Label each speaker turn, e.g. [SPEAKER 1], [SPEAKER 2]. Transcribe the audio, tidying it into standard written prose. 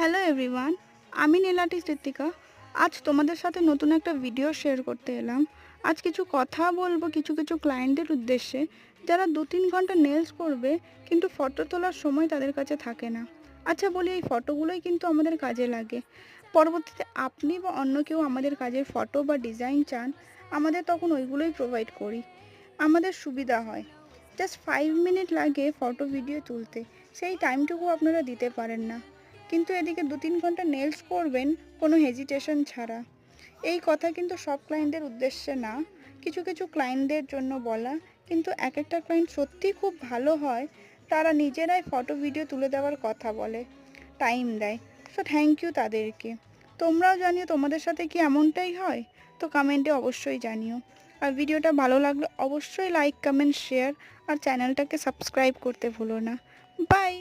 [SPEAKER 1] Hello everyone, আমি nail artist Ritika. আজ তোমাদের সাথে নতুন একটা ভিডিও শেয়ার করতে এলাম। আজ কিছু কথা বলবো কিছু ক্লায়েন্টদের উদ্দেশ্যে, যারা 2-3 ঘন্টা নেলস করবে কিন্তু ফটো তোলার সময় তাদের কাছে থাকে না। আচ্ছা বলি, এই ফটোগুলোই কিন্তু আমাদের কাজে লাগে। পরবর্তীতে আপনি বা অন্য কেউ আমাদের কাজের ফটো বা ডিজাইন চান, আমাদের তখন ওইগুলোই প্রোভাইড করি। আমাদের সুবিধা হয়, জাস্ট 5 মিনিট লাগে ফটো ভিডিও তুলতে, সেই টাইমটুকু আপনারা দিতে পারেন না, কিন্তু এদিকে 2-3 ঘন্টা নেলস করবেন কোনো হেজিটেশন ছাড়া। এই কথা কিন্তু সব ক্লায়েন্টদের উদ্দেশ্যে না, কিছু ক্লায়েন্টদের জন্য বলা। কিন্তু এক একটা ক্লায়েন্ট সত্যিই খুব ভালো হয়, তারা নিজেরাই ফটো ভিডিও তুলে দেওয়ার কথা বলে, টাইম দেয়। সো থ্যাংক ইউ তাদেরকে। তোমরাও জানিও তোমাদের সাথে কি এমনটাই হয়? তো কমেন্টে অবশ্যই জানিও। আর ভিডিওটা ভালো লাগলে অবশ্যই লাইক, কমেন্ট, শেয়ার আর চ্যানেলটাকে সাবস্ক্রাইব করতে ভুলো না। বাই।